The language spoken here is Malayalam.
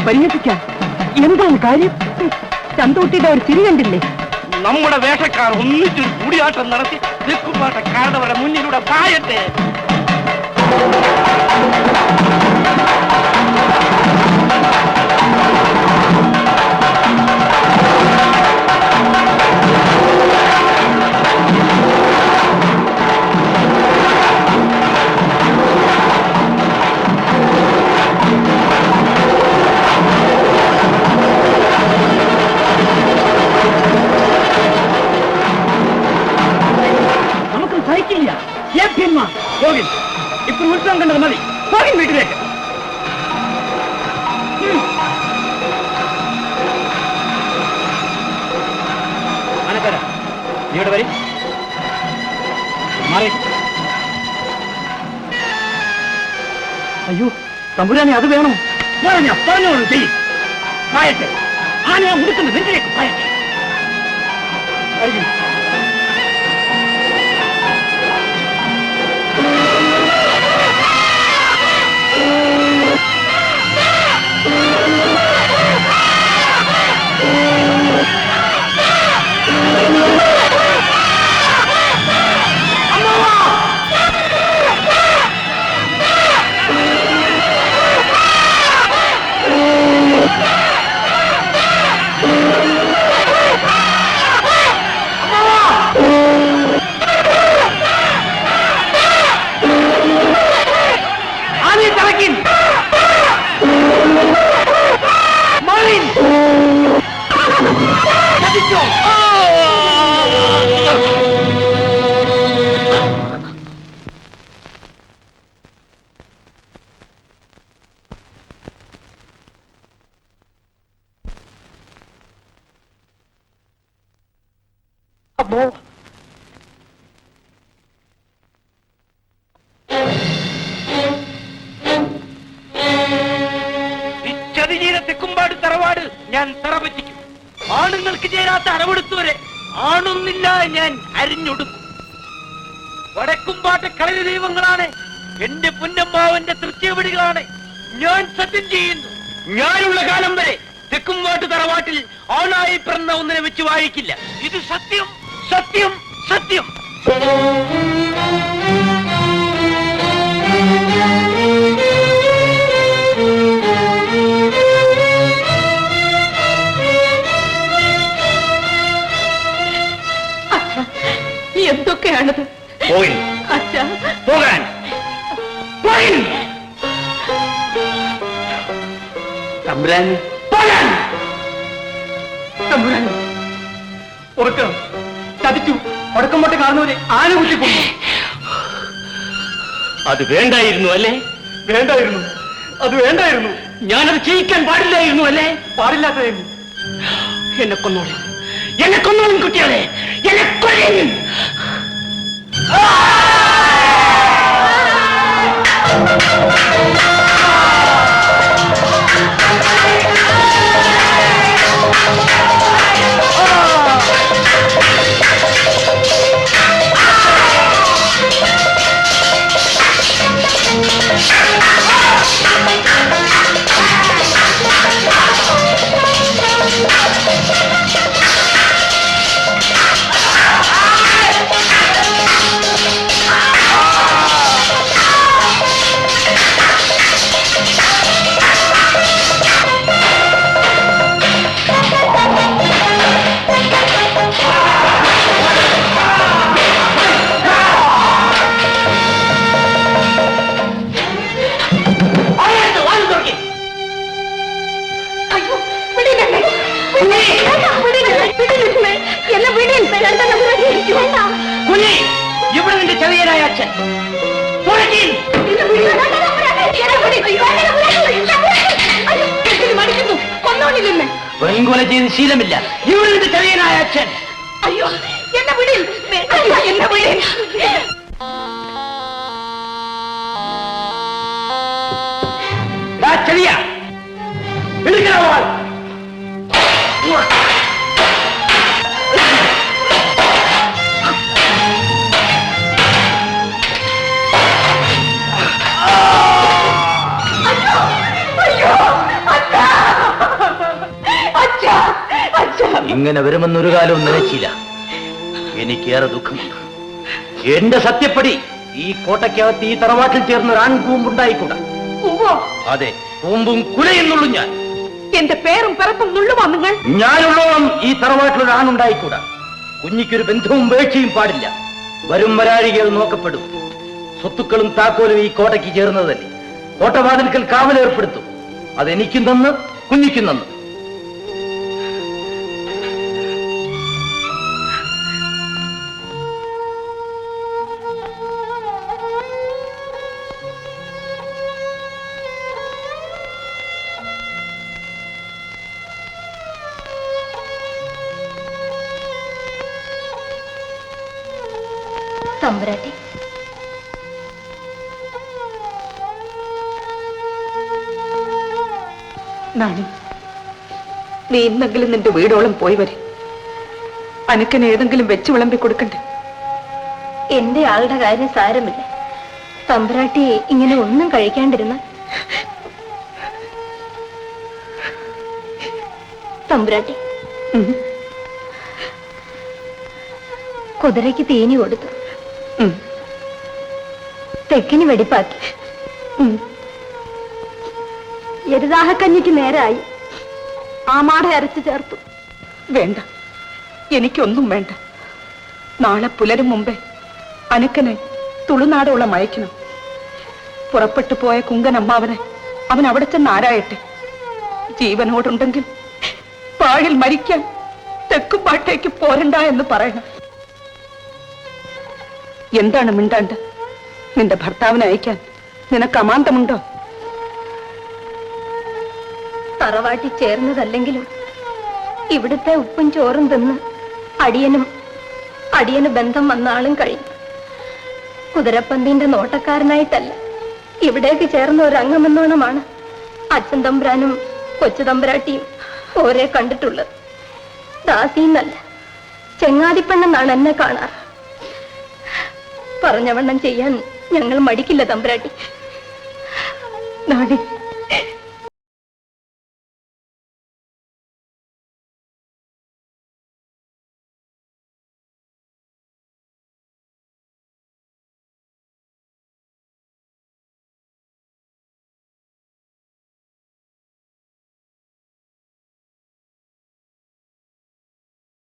പരിഹസിക്കാൻ എന്താണ് കാര്യം? ചന്തൂട്ടിയുടെ ഒരു ചിരി കണ്ടില്ലേ? നമ്മുടെ വേഷക്കാർ ഒന്നിച്ചൊരു കൂടിയാട്ടം നടത്തി തെക്കുംപാട്ടക്കാരുടെ മുന്നിലൂടെ പായട്ടെ. ഇപ്പൊ ഉത്സവം കണ്ടത് മതി. പോകിൻ വീട്ടിലേക്ക്. അനക്കര നീ ഇവിടെ വരി. മാറി. അയ്യോ തമ്പുരാനെ, അത് വേണം. പറഞ്ഞോളൂ ചെയ്യും. പായട്ടെ. ആനയെ മുടുക്കുന്ന നെഞ്ചിലേക്ക് പായട്ടെ. അപ്പോ ചതിചീര തെക്കുംപാട് തറവാട് ഞാൻ തറപറ്റിക്കും. ആണുങ്ങൾക്ക് ചേരാത്ത അറവെടുത്തുവരെ ആണൊന്നില്ല ഞാൻ അരിഞ്ഞൊടുക്കും. വടക്കുംപാട്ട് കളരി ദൈവങ്ങളാണ് എന്റെ പൊന്നമ്മാവന്റെ തൃച്ചേവടികളാണ്. ഞാൻ സത്യം ചെയ്യുന്നു, ഞാനുള്ള കാലം വരെ തെക്കുംപാട്ട് തറവാട്ടിൽ ആണായി പിറന്ന ഒന്നിനെ വെച്ച് വാഴിക്കില്ല. ഇത് സത്യം, സത്യം, സത്യം. എന്തൊക്കെയാണത്? പോകാൻ തമ്പുരാൻ, പോകാൻ. തമ്പുരാൻ ഉറക്കം ചതിച്ചു. വടക്കമ്പോട്ടെ കാണുന്നവരെ ആന കുത്തിക്കൊണ്ടു. അത് വേണ്ടായിരുന്നു അല്ലേ? വേണ്ടായിരുന്നു, അത് വേണ്ടായിരുന്നു. ഞാനത് ചെയ്യിക്കാൻ പാടില്ലായിരുന്നു അല്ലേ? പാടില്ലാത്തതായിരുന്നു. എന്നെ കൊന്നോളൂ, എന്നെ കൊന്നോളും കുട്ടികളെ, എന്നെ കൊല്ലും. ഇവിടെ നിന്റെ ചെറിയനായ അച്ഛൻ വെങ്കൊല ചെയ്ത് ശീലമില്ല. ഇവിടെ നിന്റെ ചെറിയനായ അച്ഛൻ. അയ്യോ എന്നെ വിടിൽ, എന്നെ വിടിൽ. ചെറിയ എടുക്കണ അയ്യോ, അയ്യോ, ഇങ്ങനെ വരുമെന്നൊരു കാലവും നനച്ചില്ല. എനിക്കേറെ ദുഃഖമുണ്ട്. എന്റെ സത്യപ്പടി ഈ കോട്ടയ്ക്കകത്ത് ഈ തറവാട്ടിൽ ചേർന്ന ഒരു ആൺകൂമ്പുണ്ടായിക്കൂടാ. അതെ, കൂമ്പും കുലയെന്നുള്ളൂ ഞാൻ. എന്റെ പേരും പിറപ്പും നുള്ളുവാ നിങ്ങൾ. ഞാനുള്ളോളം ഈ തറവാട്ടിലൊരു ആണുണ്ടായിക്കൂടാ. കുഞ്ഞിക്കൊരു ബന്ധവും വീഴ്ചയും പാടില്ല. വരും വരാഴികൾ നോക്കപ്പെടും. സ്വത്തുക്കളും താക്കോലും ഈ കോട്ടയ്ക്ക് ചേർന്നതല്ലേ. കോട്ടവാതിൽക്കൽ കാവലേർപ്പെടുത്തും. അതെനിക്കും തന്ന് കുഞ്ഞിക്കും തന്നു. തമ്പുരാട്ടി, നാണി, നീ ഇന്നെങ്കിലും നിന്റെ വീടോളം പോയി വരും. അനക്കന് ഏതെങ്കിലും വെച്ച് വിളമ്പി കൊടുക്കണ്ടേ? എന്റെ ആളുടെ കാര്യം സാരമില്ല. തമ്പുരാട്ടി ഇങ്ങനെ ഒന്നും കഴിക്കാണ്ടിരുന്ന തമ്പുരാട്ടി കുതിരയ്ക്ക് തീനി കൊടുത്തു, തെക്കിന് വെടിപ്പാക്കി, എരുതാഹക്കഞ്ഞിക്ക് നേരായി ആമാട അരച്ചു ചേർത്തു. വേണ്ട, എനിക്കൊന്നും വേണ്ട. നാളെ പുലരും മുമ്പേ അനക്കനെ തുളുനാടോളം അയക്കണം. പുറപ്പെട്ടു പോയ കുങ്കനമ്മാവനെ അവൻ അവിടെ ചെന്ന് ആരായട്ടെ. ജീവനോടുണ്ടെങ്കിൽ പാഴിൽ മരിക്കാൻ തെക്കുംപാട്ടേക്ക് പോരണ്ട എന്ന് പറയണം. എന്താണ് മിണ്ടാണ്ട്? നിന്റെ ഭർത്താവിനെ അയക്കാൻ നിനക്ക് അമാന്തമുണ്ടോ? തറവാട്ടി ചേർന്നതല്ലെങ്കിലും ഇവിടുത്തെ ഉപ്പും ചോറും തിന്ന് അടിയന് ബന്ധം വന്ന ആളും കഴിഞ്ഞു. കുതിരപ്പന്തിന്റെ നോട്ടക്കാരനായിട്ടല്ല, ഇവിടേക്ക് ചേർന്ന ഒരു അംഗമെന്നോണമാണ് അച്ഛൻ തമ്പുരാനും കൊച്ചു തമ്പുരാട്ടിയും ഓരെ കണ്ടിട്ടുള്ളത്. ദാസിന്നല്ല, ചെങ്ങാതിപ്പെണ്ണെന്നാണ് എന്നെ കാണാറ്. പറഞ്ഞവണ്ണം ചെയ്യാൻ ഞങ്ങൾ മടിക്കില്ല തമ്പുരാട്ടി. നാടി